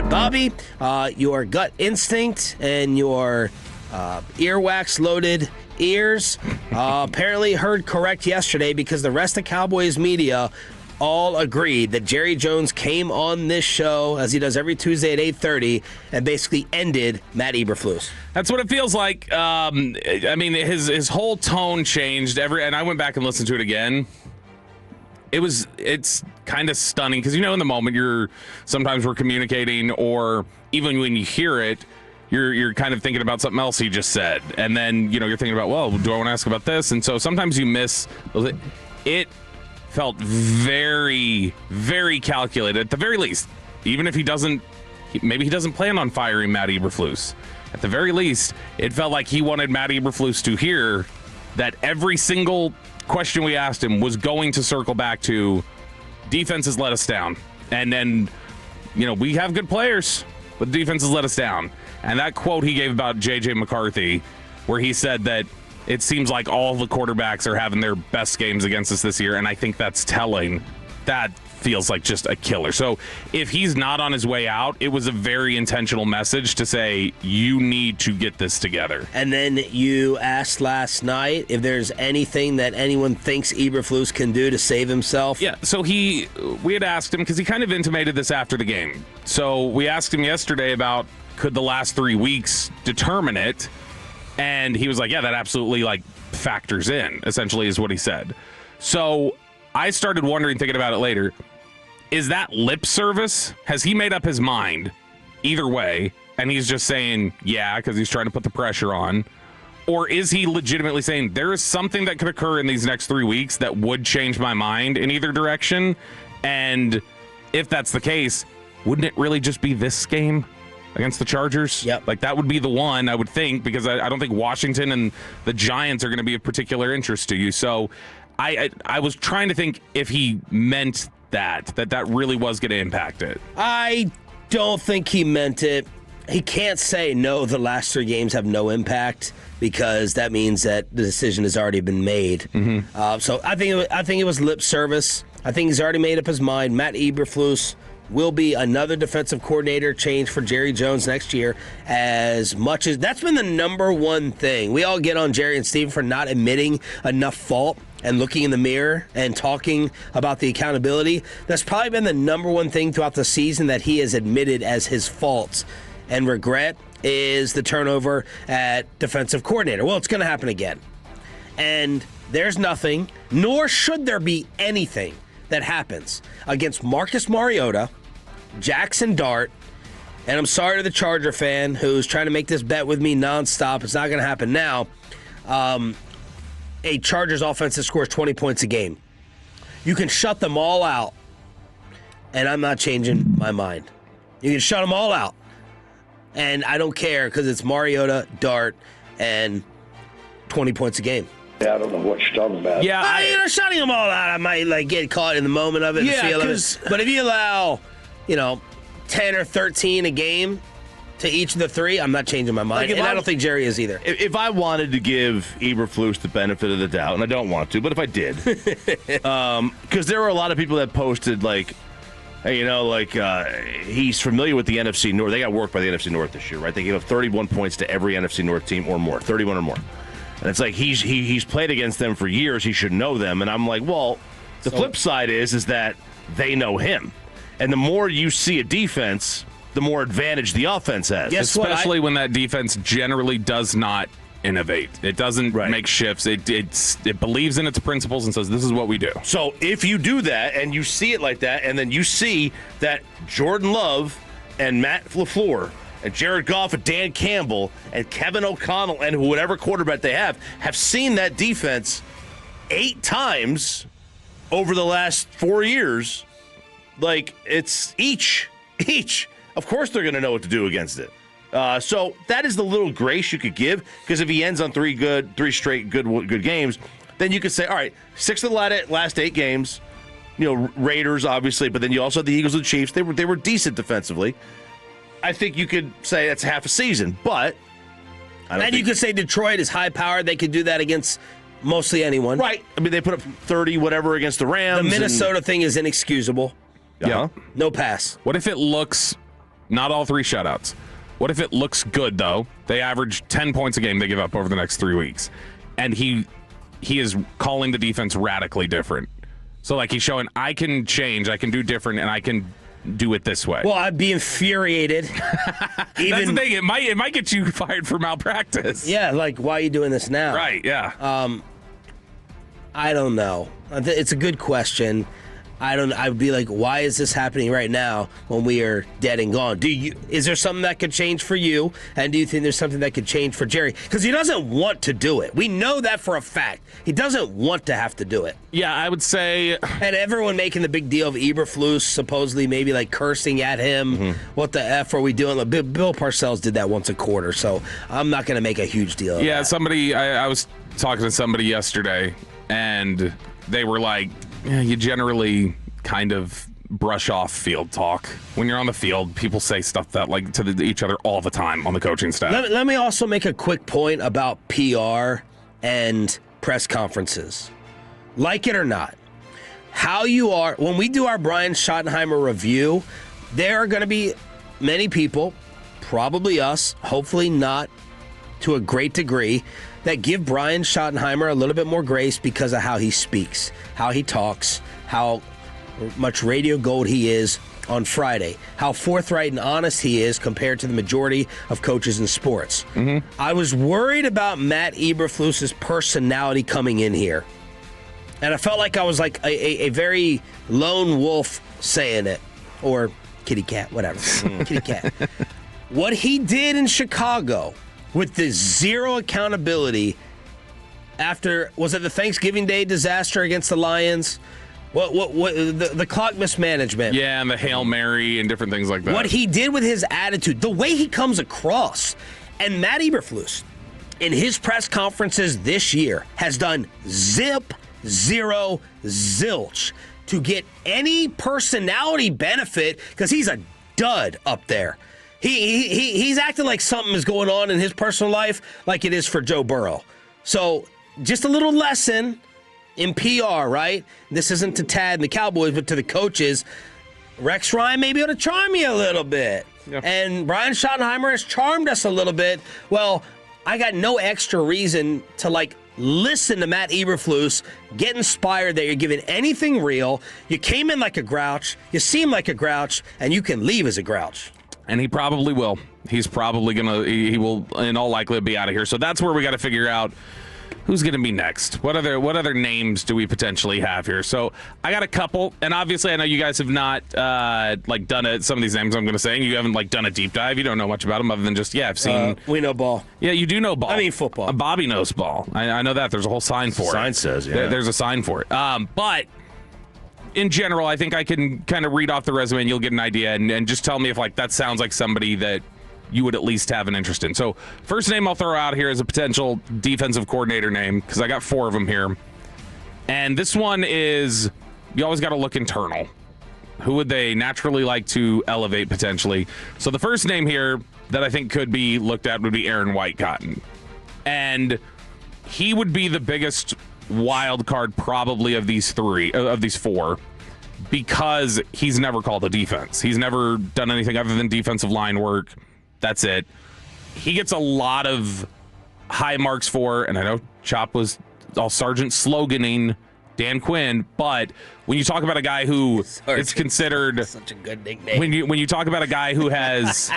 But, Bobby, your gut instinct and your earwax-loaded ears apparently heard correct yesterday, because the rest of Cowboys media all agreed that Jerry Jones came on this show, as he does every Tuesday at 8:30, and basically ended Matt Eberflus. That's what it feels like. I mean, his whole tone changed. And I went back and listened to it again. It's kind of stunning, because, in the moment sometimes we're communicating, or even when you hear it, you're kind of thinking about something else he just said. And then, you're thinking about, well, do I want to ask about this? And so sometimes you miss it. Felt very, very calculated, at the very least. Even if maybe he doesn't plan on firing Matt Eberflus. At the very least, it felt like he wanted Matt Eberflus to hear that every single question we asked him was going to circle back to defense has let us down. And then, we have good players, but the defense has let us down. And that quote he gave about J.J. McCarthy, where he said that it seems like all the quarterbacks are having their best games against us this year, and I think that's telling. That feels like just a killer. So if he's not on his way out, it was a very intentional message to say, you need to get this together. And then you asked last night if there's anything that anyone thinks Eberflus can do to save himself. Yeah, so we had asked him, because he kind of intimated this after the game. So we asked him yesterday about, could the last 3 weeks determine it? And he was like, yeah, that absolutely factors in, essentially, is what he said. So I started wondering, thinking about it later, is that lip service? Has he made up his mind either way, and he's just saying, yeah, because he's trying to put the pressure on? Or is he legitimately saying, there is something that could occur in these next 3 weeks that would change my mind in either direction? And if that's the case, wouldn't it really just be this game against the Chargers? Yep. That would be the one, I would think, because I don't think Washington and the Giants are going to be of particular interest to you. So I was trying to think if he meant that really was going to impact it. I don't think he meant it. He can't say, no, the last 3 games have no impact, because that means that the decision has already been made. Mm-hmm. So I think it was lip service. I think he's already made up his mind. Matt Eberflus will be another defensive coordinator change for Jerry Jones next year, as much as that's been the number one thing. We all get on Jerry and Steve for not admitting enough fault and looking in the mirror and talking about the accountability. That's probably been the number one thing throughout the season that he has admitted as his faults and regret, is the turnover at defensive coordinator. Well, it's going to happen again. And there's nothing, nor should there be anything, that happens against Marcus Mariota, Jackson Dart, and I'm sorry to the Charger fan who's trying to make this bet with me nonstop. It's not going to happen now. A Chargers offense that scores 20 points a game. You can shut them all out, and I'm not changing my mind. You can shut them all out, and I don't care, because it's Mariota, Dart, and 20 points a game. I don't know what you're talking about. Yeah, shutting them all out, I might get caught in the moment of it, the feel of it. But if you allow, 10 or 13 a game to each of the 3, I'm not changing my mind, and I don't think Jerry is either. If I wanted to give Eberflus the benefit of the doubt, and I don't want to, but if I did, because there were a lot of people that posted hey, he's familiar with the NFC North. They got worked by the NFC North this year, right? They gave up 31 points to every NFC North team or more, 31 or more. And it's like he's played against them for years. He should know them. And I'm like, well, the flip side is that they know him. And the more you see a defense, the more advantage the offense has. Especially when that defense generally does not innovate. It doesn't make shifts. It believes in its principles and says, this is what we do. So if you do that and you see it like that, and then you see that Jordan Love and Matt LaFleur and Jared Goff and Dan Campbell and Kevin O'Connell and whatever quarterback they have seen that defense 8 times over the last 4 years, it's each. Of course they're going to know what to do against it. So that is the little grace you could give, because if he ends on 3 straight good games, then you could say, all right, 6 of the last 8 games, Raiders obviously, but then you also had the Eagles and the Chiefs. They were decent defensively. I think you could say that's half a season, but you could say Detroit is high powered. They could do that against mostly anyone. Right. I mean, they put up 30 whatever against the Rams. The Minnesota thing is inexcusable. Yeah. No pass. What if it looks Not all 3 shutouts. What if it looks good, though? They average 10 points a game they give up over the next 3 weeks. And he is calling the defense radically different. So, like, he's showing, I can change, I can do different, and I can do it this way. Well, I'd be infuriated. That's the thing. It might get you fired for malpractice. Yeah, like, why are you doing this now? Right, yeah. I don't know. It's a good question. I would be like, why is this happening right now when we are dead and gone? Is there something that could change for you? And do you think there's something that could change for Jerry? Because he doesn't want to do it. We know that for a fact. He doesn't want to have to do it. Yeah, I would say. And everyone making the big deal of Eberflus supposedly maybe like cursing at him. Mm-hmm. What the F are we doing? Bill Parcells did that once a quarter, so I'm not going to make a huge deal of that. Somebody, I was talking to somebody yesterday, and they were like, yeah, you generally kind of brush off field talk. When you're on the field, people say stuff that like to each other all the time on the coaching staff. Let me also make a quick point about PR and press conferences. Like it or not, how you are, when we do our Brian Schottenheimer review, there are going to be many people, probably us, hopefully not to a great degree, that give Brian Schottenheimer a little bit more grace because of how he speaks, how he talks, how much radio gold he is on Friday, how forthright and honest he is compared to the majority of coaches in sports. Mm-hmm. I was worried about Matt Eberflus's personality coming in here. And I felt like I was like a very lone wolf saying it. Or kitty cat, whatever. Kitty cat. What he did in Chicago with the zero accountability after, was it the Thanksgiving Day disaster against the Lions? What the clock mismanagement. Yeah, and the Hail Mary and different things like that. What he did with his attitude, the way he comes across. And Matt Eberflus, in his press conferences this year, has done zip, zero, zilch to get any personality benefit because he's a dud up there. He's acting like something is going on in his personal life like it is for Joe Burrow. So just a little lesson in PR, right? This isn't to Tad and the Cowboys, but to the coaches. Rex Ryan may be able to charm you a little bit. Yep. And Brian Schottenheimer has charmed us a little bit. Well, I got no extra reason to, like, listen to Matt Eberflus, get inspired that you're giving anything real. You came in like a grouch, you seem like a grouch, and you can leave as a grouch. And he probably will. He's probably he will in all likelihood be out of here. So that's where we got to figure out who's going to be next. What other names do we potentially have here? So I got a couple, and obviously I know you guys have not done some of these names I'm going to say, and you haven't done a deep dive. You don't know much about them other than just I've seen. We know ball. Yeah, you do know ball. I mean football. Bobby knows ball. I know that. There's a whole sign for it. Sign says, yeah. There's a sign for it. But in general, I think I can kind of read off the resume and you'll get an idea, and just tell me if that sounds like somebody that you would at least have an interest in. So first name I'll throw out here is a potential defensive coordinator name, because I got 4 of them here. And this one is, you always got to look internal. Who would they naturally like to elevate potentially? So the first name here that I think could be looked at would be Aaron Whitecotton. And he would be the biggest wild card probably of these 4, because he's never called a defense. He's never done anything other than defensive line work. That's it. He gets a lot of high marks for, and I know Chop was all Sergeant sloganing Dan Quinn, but when you talk about a guy who is considered such a good nickname, when you talk about a guy who has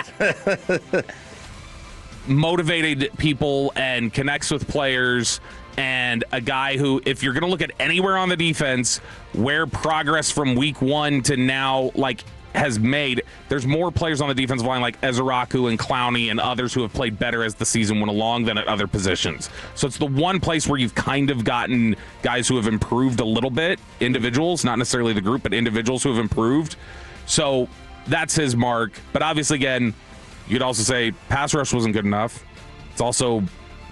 motivated people and connects with players, and a guy who, if you're going to look at anywhere on the defense where progress from week 1 to now has made, there's more players on the defensive line like Ezeraku and Clowney and others who have played better as the season went along than at other positions. So it's the one place where you've kind of gotten guys who have improved a little bit, individuals, not necessarily the group, but individuals who have improved. So that's his mark. But obviously, again, you could also say pass rush wasn't good enough. It's also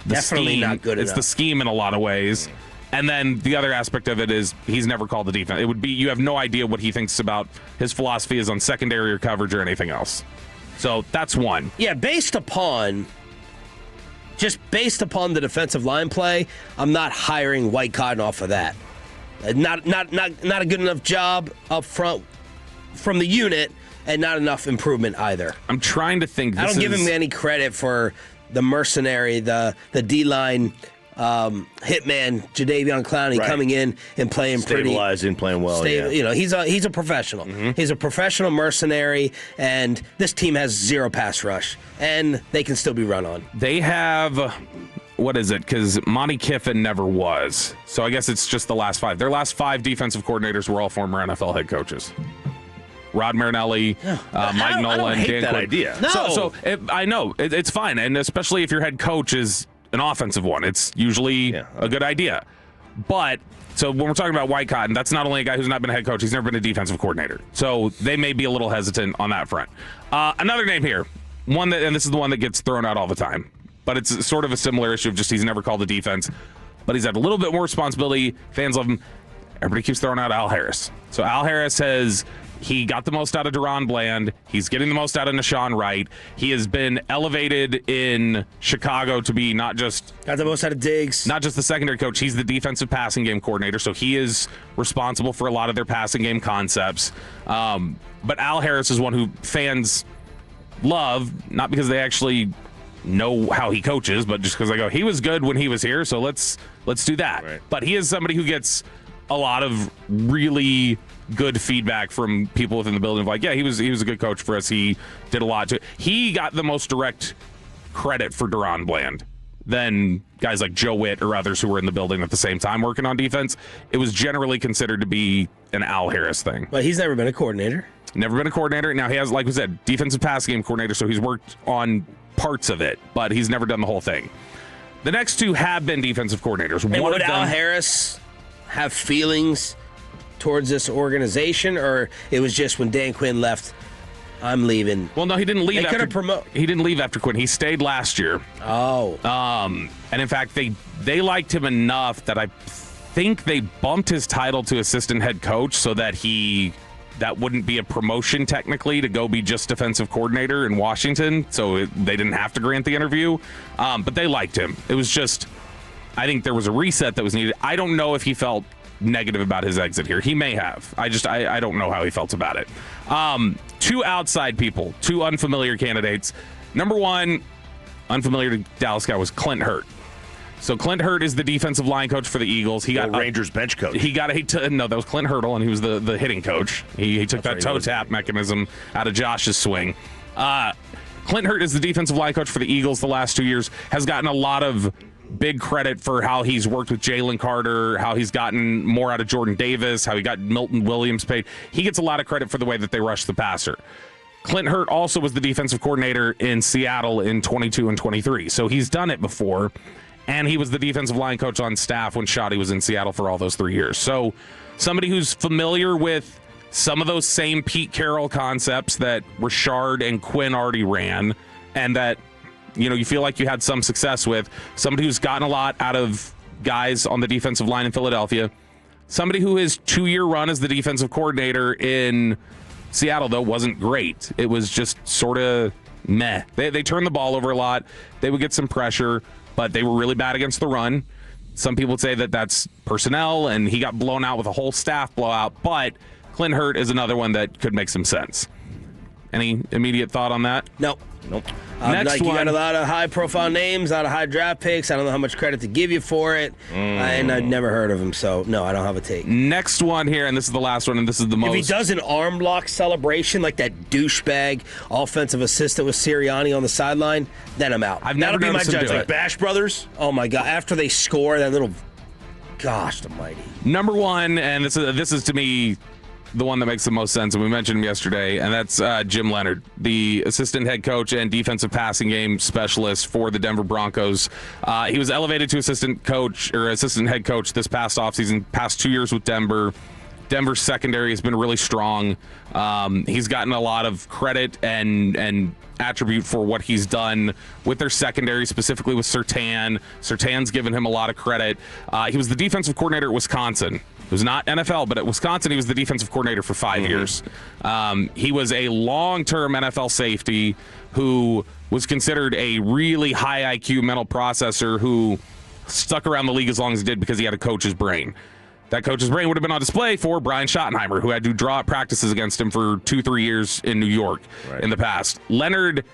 the definitely scheme. Not good enough. It's the scheme in a lot of ways. And then the other aspect of it is he's never called the defense. It would be, you have no idea what he thinks about his philosophy is on secondary or coverage or anything else. So that's one. Yeah, based upon the defensive line play, I'm not hiring Whitecotton off of that. Not a good enough job up front from the unit and not enough improvement either. I'm trying to think. I don't give him any credit for the mercenary, the D-line hitman, Jadeveon Clowney, coming in and playing stabilizing, playing well. Yeah. You know, he's a professional. He's a professional mercenary, and this team has zero pass rush, and they can still be run on. They have, what is it? Because Monty Kiffin never was. So I guess it's just the last 5. Their last 5 defensive coordinators were all former NFL head coaches. Rod Marinelli, Mike Nolan, I don't hate Dan that Quinn. idea. No. I know. It's fine, and especially if your head coach is an offensive one. It's usually a good idea. But, so when we're talking about White Cotton, that's not only a guy who's not been a head coach, he's never been a defensive coordinator. So they may be a little hesitant on that front. Another name here, and this is the one that gets thrown out all the time, but it's sort of a similar issue of just he's never called a defense, but he's had a little bit more responsibility. Fans love him. Everybody keeps throwing out Al Harris. So Al Harris he got the most out of Deron Bland. He's getting the most out of Shan Wright. He has been elevated in Chicago to be got the most out of Diggs. Not just the secondary coach. He's the defensive passing game coordinator, so he is responsible for a lot of their passing game concepts. But Al Harris is one who fans love, not because they actually know how he coaches, but just because they go, he was good when he was here, so let's do that. Right. But he is somebody who gets a lot of really good feedback from people within the building of like, yeah, he was a good coach for us. He did a lot he got the most direct credit for Deron Bland than guys like Joe Witt or others who were in the building at the same time working on defense. It was generally considered to be an Al Harris thing. But he's never been a coordinator. Never been a coordinator. Now he has, like we said, defensive pass game coordinator, so he's worked on parts of it, but he's never done the whole thing. The next 2 have been defensive coordinators. And would Al Harris have feelings towards this organization, or it was just when Dan Quinn left, I'm leaving? Well, no, he didn't leave. He didn't leave after Quinn. He stayed last year. Oh. And in fact, they liked him enough that I think they bumped his title to assistant head coach so that that wouldn't be a promotion technically to go be just defensive coordinator in Washington. So they didn't have to grant the interview. But they liked him. It was just, I think there was a reset that was needed. I don't know if he felt negative about his exit here. He may have. I don't know how he felt about it. 2 outside people, 2 unfamiliar candidates. Number 1, unfamiliar to Dallas guy, was Clint Hurt. So Clint Hurt is the defensive line coach for the Eagles. He got Rangers bench coach. No, that was Clint Hurtle, and he was the hitting coach. He took that toe tap mechanism out of Josh's swing. Clint Hurt is the defensive line coach for the Eagles the last 2 years, has gotten a lot of big credit for how he's worked with Jalen Carter, how he's gotten more out of Jordan Davis, how he got Milton Williams paid. He gets a lot of credit for the way that they rush the passer. Clint Hurt also was the defensive coordinator in Seattle in 22 and 23, so he's done it before, and he was the defensive line coach on staff when Shoddy was in Seattle for all those 3 years. So somebody who's familiar with some of those same Pete Carroll concepts that Richard and Quinn already ran, and that you feel like you had some success with. Somebody who's gotten a lot out of guys on the defensive line in Philadelphia. Somebody who his 2-year run as the defensive coordinator in Seattle, though, wasn't great. It was just sort of meh. They turned the ball over a lot. They would get some pressure, but they were really bad against the run. Some people would say that that's personnel, and he got blown out with a whole staff blowout, but Clint Hurt is another one that could make some sense. Any immediate thought on that? Nope. Next you one. got a lot of high-profile names, a lot of high draft picks. I don't know how much credit to give you for it, and I've never heard of him, so no, I don't have a take. Next one here, and this is the last one, and this is the most. If he does an arm lock celebration like that douchebag offensive assistant with Sirianni on the sideline, then I'm out. That'll be my judgment. Like Bash Brothers? Oh my God! After they score, that little, gosh almighty. Number 1, and this is to me the one that makes the most sense, and we mentioned him yesterday, and that's Jim Leonhard, the assistant head coach and defensive passing game specialist for the Denver Broncos. He was elevated to assistant head coach this past offseason, past 2 years with Denver. Denver's secondary has been really strong. He's gotten a lot of credit and attribute for what he's done with their secondary, specifically with Surtain. Surtain's given him a lot of credit. He was the defensive coordinator at Wisconsin. It was not NFL, but at Wisconsin, he was the defensive coordinator for 5 years. He was a long-term NFL safety who was considered a really high IQ mental processor who stuck around the league as long as he did because he had a coach's brain. that coach's brain would have been on display for Brian Schottenheimer, who had to draw up practices against him for 2-3 years in New York in the past. Leonard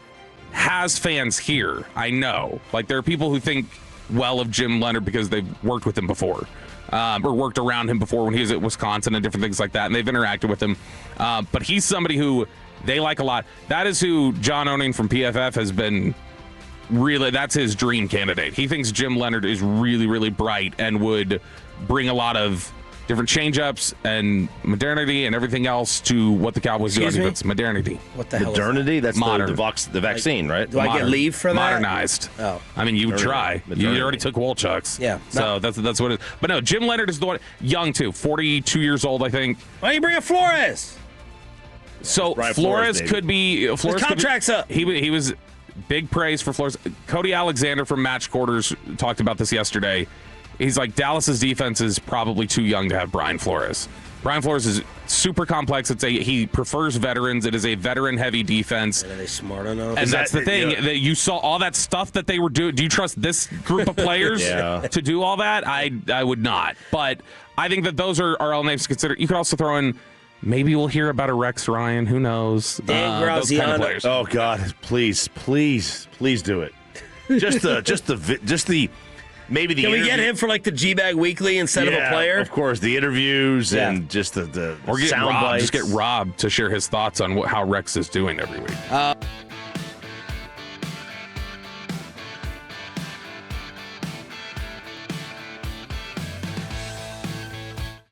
has fans here, I know. Like, there are people who think well of Jim Leonard because they've worked with him before, or worked around him before when he was at Wisconsin and different things like that, and they've interacted with him. But he's somebody who they like a lot. That is who John Owning from PFF has been really, that's his dream candidate. He thinks Jim Leonard is really, really bright and would bring a lot of different change-ups and modernity and everything else to what the Cowboys do. I think that's modernity. What the hell? Modernity? That's modern. The vaccine, right? Do I get leave for that? Modernized. Oh. I mean, you try. You already took Wolchuk's. Yeah. So that's what it is. But no, Jim Leonard is the one. Young, too. 42 years old, I think. Why don't you bring up Flores? So Brian Flores could be. His contract's up. He was big praise for Flores. Cody Alexander from Match Quarters talked about this yesterday. He's like, Dallas's defense is probably too young to have Brian Flores. Brian Flores is super complex. He prefers veterans. It is a veteran-heavy defense. Are they smart enough? And that's the thing. That you saw all that stuff that they were doing. Do you trust this group of players to do all that? I would not. But I think that those are all names to consider. You could also throw in, maybe we'll hear about a Rex Ryan. Who knows? Dan those kind of players. Oh God, please do it. Maybe the Can we get him for like the G-Bag Weekly instead of a player? Of course, the interviews and just the or get sound Rob, bites. just get Rob to share his thoughts on how Rex is doing every week.